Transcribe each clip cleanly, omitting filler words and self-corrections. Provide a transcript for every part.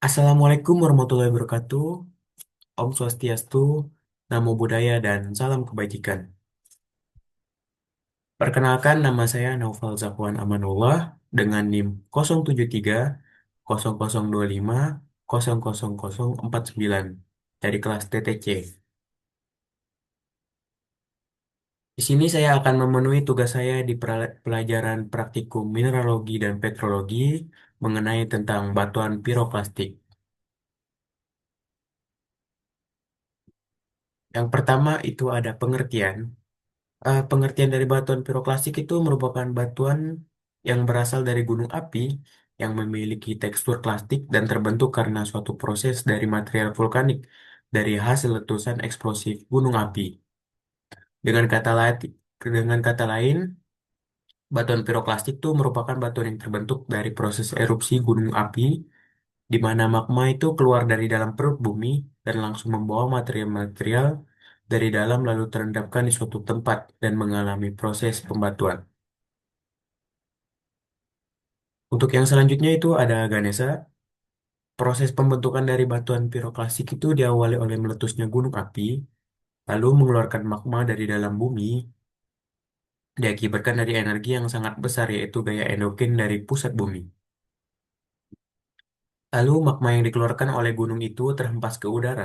Assalamualaikum warahmatullahi wabarakatuh. Om Swastiastu, Namo Buddhaya, dan salam kebajikan. Perkenalkan, nama saya Naufal Zakwan Amanullah dengan NIM 073 0025 00049 dari kelas TTC. Di sini saya akan memenuhi tugas saya di pelajaran praktikum mineralogi dan petrologi mengenai tentang batuan piroklastik. Yang pertama itu ada pengertian. Pengertian dari batuan piroklastik itu merupakan batuan yang berasal dari gunung api yang memiliki tekstur klastik dan terbentuk karena suatu proses dari material vulkanik dari hasil letusan eksplosif gunung api. Dengan kata lain, dengan kata lain, batuan piroklastik itu merupakan batuan yang terbentuk dari proses erupsi gunung api di mana magma itu keluar dari dalam perut bumi dan langsung membawa material-material dari dalam lalu terendapkan di suatu tempat dan mengalami proses pembatuan. Untuk yang selanjutnya itu ada Ganesha. Proses pembentukan dari batuan piroklastik itu diawali oleh meletusnya gunung api, lalu mengeluarkan magma dari dalam bumi, diakibatkan dari energi yang sangat besar yaitu gaya endogen dari pusat bumi. Lalu magma yang dikeluarkan oleh gunung itu terhempas ke udara,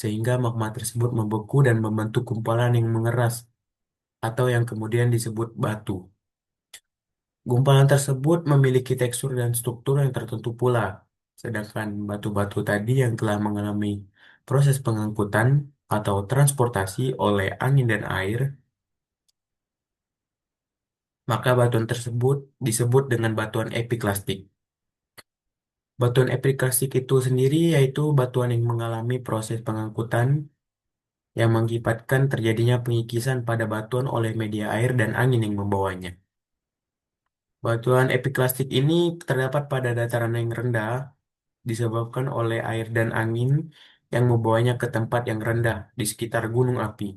sehingga magma tersebut membeku dan membentuk gumpalan yang mengeras atau yang kemudian disebut batu. Gumpalan tersebut memiliki tekstur dan struktur yang tertentu pula, sedangkan batu-batu tadi yang telah mengalami proses pengangkutan atau transportasi oleh angin dan air, maka batuan tersebut disebut dengan batuan epiklastik. Batuan epiklastik itu sendiri yaitu batuan yang mengalami proses pengangkutan yang mengakibatkan terjadinya pengikisan pada batuan oleh media air dan angin yang membawanya. Batuan epiklastik ini terdapat pada dataran yang rendah disebabkan oleh air dan angin yang membawanya ke tempat yang rendah di sekitar gunung api.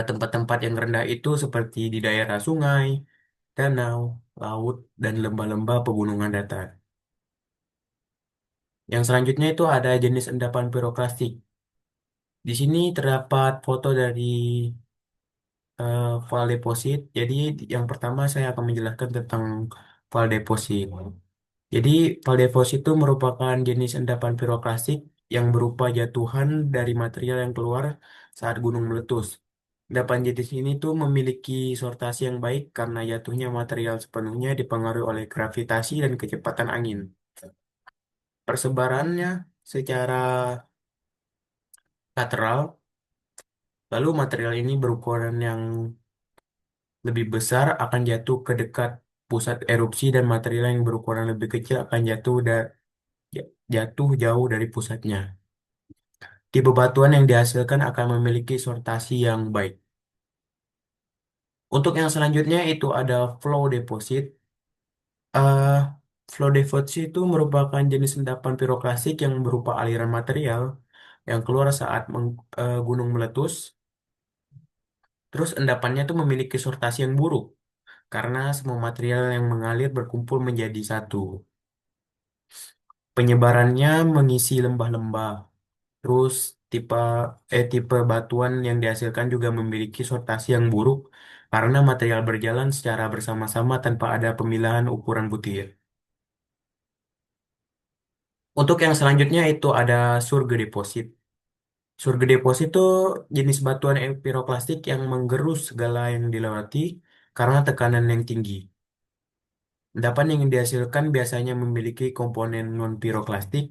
Tempat-tempat yang rendah itu seperti di daerah sungai, danau, laut, dan lembah-lembah pegunungan datar. Yang selanjutnya itu ada jenis endapan piroklastik. Di sini terdapat foto dari file deposit. Jadi yang pertama saya akan menjelaskan tentang file deposit. Jadi, Valdevox itu merupakan jenis endapan piroklastik yang berupa jatuhan dari material yang keluar saat gunung meletus. Endapan jenis ini tuh memiliki sortasi yang baik karena jatuhnya material sepenuhnya dipengaruhi oleh gravitasi dan kecepatan angin. Persebarannya secara lateral, lalu material ini berukuran yang lebih besar akan jatuh ke dekat pusat erupsi dan material yang berukuran lebih kecil akan jatuh jauh dari pusatnya. Tipe batuan yang dihasilkan akan memiliki sortasi yang baik. Untuk yang selanjutnya itu ada flow deposit. Eh, Flow deposit itu merupakan jenis endapan piroklastik yang berupa aliran material yang keluar saat gunung meletus. Terus endapannya itu memiliki sortasi yang buruk karena semua material yang mengalir berkumpul menjadi satu. Penyebarannya mengisi lembah-lembah. Terus tipe batuan yang dihasilkan juga memiliki sortasi yang buruk karena material berjalan secara bersama-sama tanpa ada pemilahan ukuran butir. Untuk yang selanjutnya itu ada surge deposit. Surge deposit itu jenis batuan piroklastik yang menggerus segala yang dilewati karena tekanan yang tinggi. Endapan yang dihasilkan biasanya memiliki komponen non-piroklastik.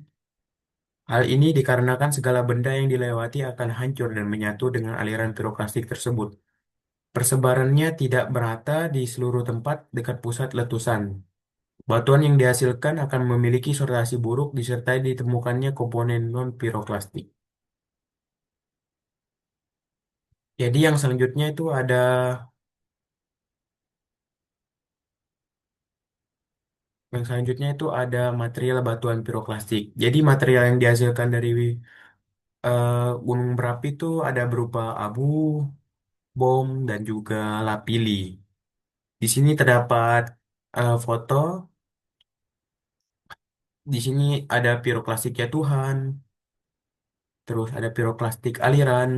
Hal ini dikarenakan segala benda yang dilewati akan hancur dan menyatu dengan aliran piroklastik tersebut. Persebarannya tidak merata di seluruh tempat dekat pusat letusan. Batuan yang dihasilkan akan memiliki sortasi buruk disertai ditemukannya komponen non-piroklastik. Jadi yang selanjutnya itu ada material batuan piroklastik. Jadi material yang dihasilkan dari eh, gunung berapi itu ada berupa abu, bom, dan juga lapili. Di sini terdapat foto Di sini ada piroklastik jatuhan, terus ada piroklastik aliran.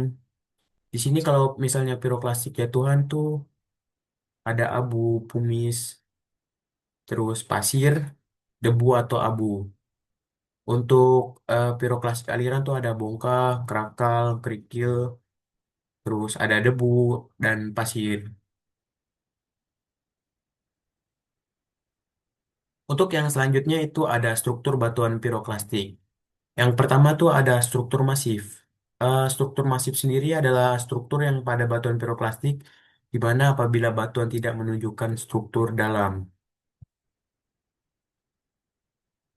Di sini kalau misalnya piroklastik jatuhan tuh ada abu, pumice, terus pasir, debu atau abu. Untuk piroklastik aliran tuh ada bongkah, kerakal, kerikil, terus ada debu dan pasir. Untuk yang selanjutnya itu ada struktur batuan piroklastik. Yang pertama tuh ada struktur masif. Struktur masif sendiri adalah struktur yang pada batuan piroklastik di mana apabila batuan tidak menunjukkan struktur dalam.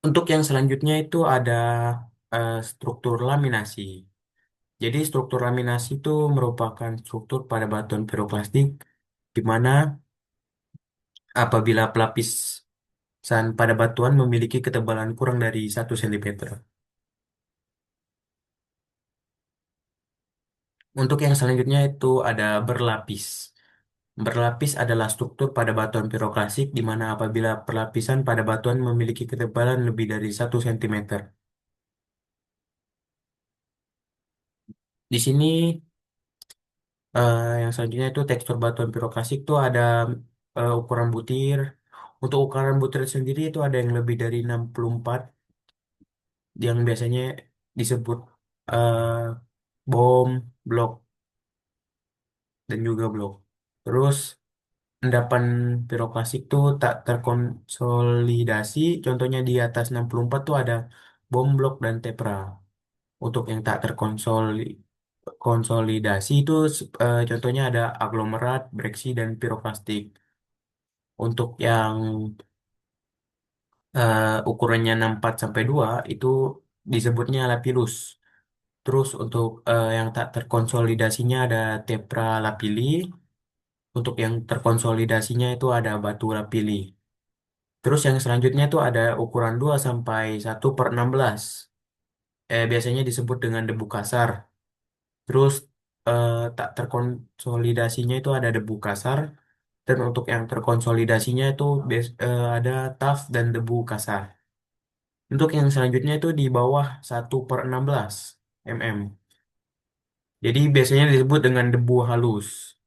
Untuk yang selanjutnya itu ada struktur laminasi. Jadi struktur laminasi itu merupakan struktur pada batuan piroklastik di mana apabila pelapisan pada batuan memiliki ketebalan kurang dari 1 cm. Untuk yang selanjutnya itu ada berlapis. Berlapis adalah struktur pada batuan piroklasik di mana apabila perlapisan pada batuan memiliki ketebalan lebih dari 1 cm. Di sini yang selanjutnya itu tekstur batuan piroklasik itu ada ukuran butir. Untuk ukuran butir sendiri itu ada yang lebih dari 64 yang biasanya disebut eh, bom, blok, dan juga blok. Terus endapan piroklasik tuh tak terkonsolidasi, contohnya di atas 64 tuh ada bom blok dan tepra. Untuk yang tak terkonsolidasi itu contohnya ada aglomerat, breksi, dan piroklastik. Untuk yang ukurannya 64 sampai 2 itu disebutnya lapilus. Terus untuk yang tak terkonsolidasinya ada tepra lapili. Untuk yang terkonsolidasinya itu ada batu lapili. Terus yang selanjutnya itu ada ukuran 2 sampai 1/16. Biasanya disebut dengan debu kasar. Terus tak terkonsolidasinya itu ada debu kasar. Dan untuk yang terkonsolidasinya itu ada taf dan debu kasar. Untuk yang selanjutnya itu di bawah 1/16 mm. Jadi biasanya disebut dengan debu halus.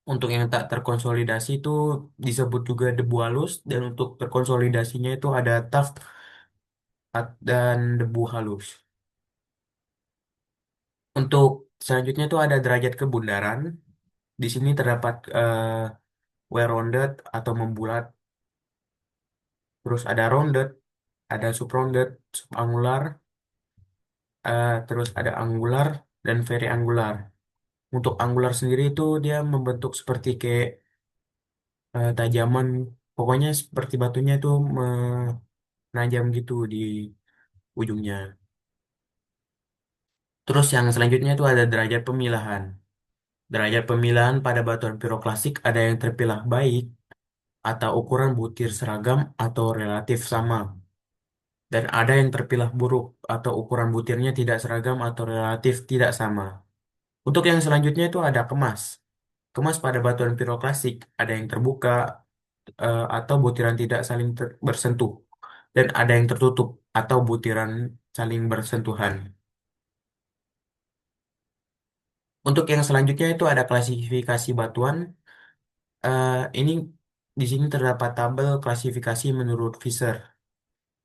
Untuk yang tak terkonsolidasi itu disebut juga debu halus. Dan untuk terkonsolidasinya itu ada taf dan debu halus. Untuk selanjutnya itu ada derajat kebundaran. Di sini terdapat well rounded atau membulat, terus ada rounded, ada subrounded, subangular, terus ada angular dan very angular. Untuk angular sendiri itu dia membentuk seperti kayak tajaman, pokoknya seperti batunya itu menajam gitu di ujungnya. Terus yang selanjutnya itu ada derajat pemilahan. Derajat pemilahan pada batuan piroklasik ada yang terpilah baik atau ukuran butir seragam atau relatif sama. Dan ada yang terpilah buruk atau ukuran butirnya tidak seragam atau relatif tidak sama. Untuk yang selanjutnya itu ada kemas. Kemas pada batuan piroklasik ada yang terbuka atau butiran tidak saling bersentuh. Dan ada yang tertutup atau butiran saling bersentuhan. Untuk yang selanjutnya itu ada klasifikasi batuan. Ini di sini terdapat tabel klasifikasi menurut Fisher.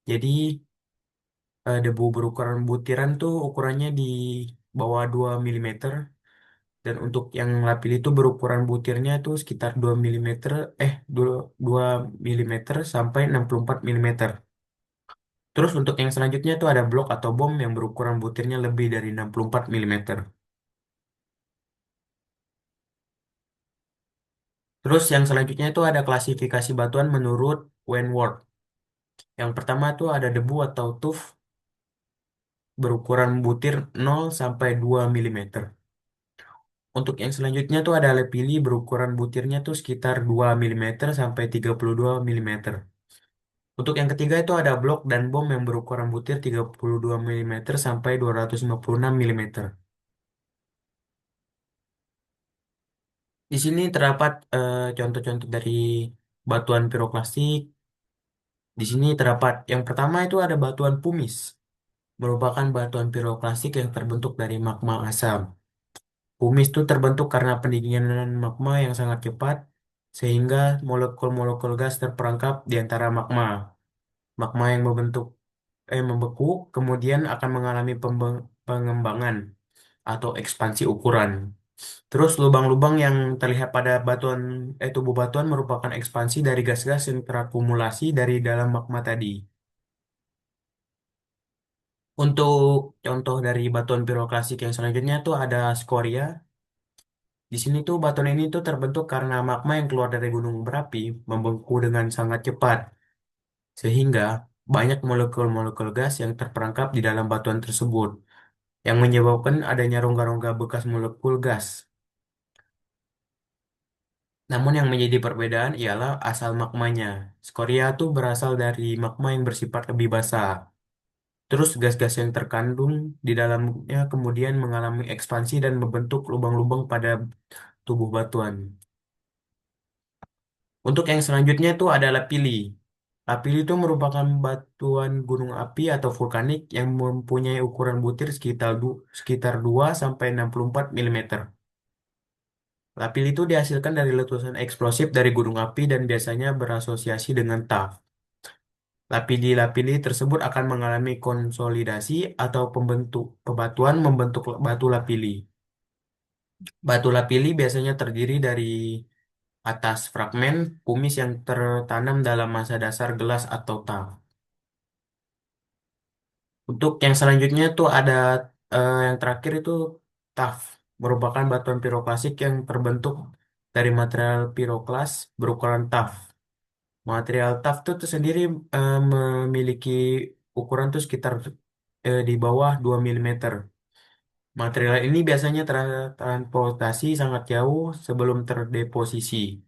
Jadi debu berukuran butiran tuh ukurannya di bawah 2 mm. Dan untuk yang lapil itu berukuran butirnya itu sekitar 2 mm, 2 mm sampai 64 mm. Terus untuk yang selanjutnya itu ada blok atau bom yang berukuran butirnya lebih dari 64 mm. Terus yang selanjutnya itu ada klasifikasi batuan menurut Wentworth. Yang pertama itu ada debu atau tuff berukuran butir 0 sampai 2 mm. Untuk yang selanjutnya tuh ada lepili berukuran butirnya tuh sekitar 2 mm sampai 32 mm. Untuk yang ketiga itu ada blok dan bom yang berukuran butir 32 mm sampai 256 mm. Di sini terdapat contoh-contoh dari batuan piroklastik. Di sini terdapat yang pertama itu ada batuan pumice, merupakan batuan piroklastik yang terbentuk dari magma asam. Pumice itu terbentuk karena pendinginan magma yang sangat cepat, sehingga molekul-molekul gas terperangkap di antara magma. Magma yang membeku, kemudian akan mengalami pengembangan atau ekspansi ukuran. Terus lubang-lubang yang terlihat pada tubuh batuan merupakan ekspansi dari gas-gas yang terakumulasi dari dalam magma tadi. Untuk contoh dari batuan piroklasik yang selanjutnya tuh ada skoria. Di sini tuh batuan ini tuh terbentuk karena magma yang keluar dari gunung berapi membeku dengan sangat cepat, sehingga banyak molekul-molekul gas yang terperangkap di dalam batuan tersebut, yang menyebabkan adanya rongga-rongga bekas molekul gas. Namun yang menjadi perbedaan ialah asal magmanya. Skoria tuh berasal dari magma yang bersifat lebih basah. Terus gas-gas yang terkandung di dalamnya kemudian mengalami ekspansi dan membentuk lubang-lubang pada tubuh batuan. Untuk yang selanjutnya itu ada lapili. Lapili itu merupakan batuan gunung api atau vulkanik yang mempunyai ukuran butir sekitar 2 sampai 64 mm. Lapili itu dihasilkan dari letusan eksplosif dari gunung api dan biasanya berasosiasi dengan tuff. Lapili-lapili tersebut akan mengalami konsolidasi atau pembatuan membentuk batu lapili. Batu lapili biasanya terdiri dari atas fragmen kumis yang tertanam dalam masa dasar gelas atau tuff. Untuk yang selanjutnya tuh ada yang terakhir itu tuff, merupakan batuan piroklasik yang terbentuk dari material piroklas berukuran tuff. Material tuff tuh sendiri memiliki ukuran tuh sekitar di bawah 2 mm. Material ini biasanya transportasi sangat jauh sebelum terdeposisi.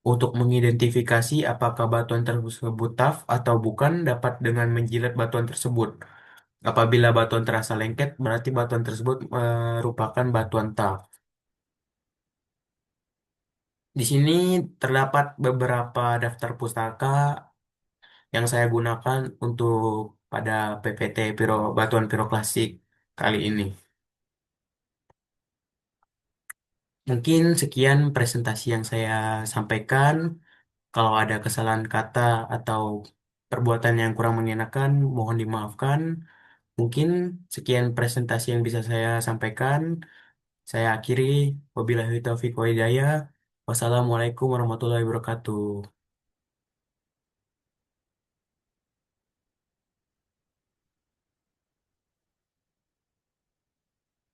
Untuk mengidentifikasi apakah batuan tersebut tough atau bukan dapat dengan menjilat batuan tersebut. Apabila batuan terasa lengket, berarti batuan tersebut merupakan batuan tough. Di sini terdapat beberapa daftar pustaka yang saya gunakan untuk pada PPT Batuan Piroklasik kali ini. Mungkin sekian presentasi yang saya sampaikan. Kalau ada kesalahan kata atau perbuatan yang kurang mengenakan, mohon dimaafkan. Mungkin sekian presentasi yang bisa saya sampaikan. Saya akhiri. Wabillahi taufiq wa hidayah. Wassalamualaikum warahmatullahi wabarakatuh.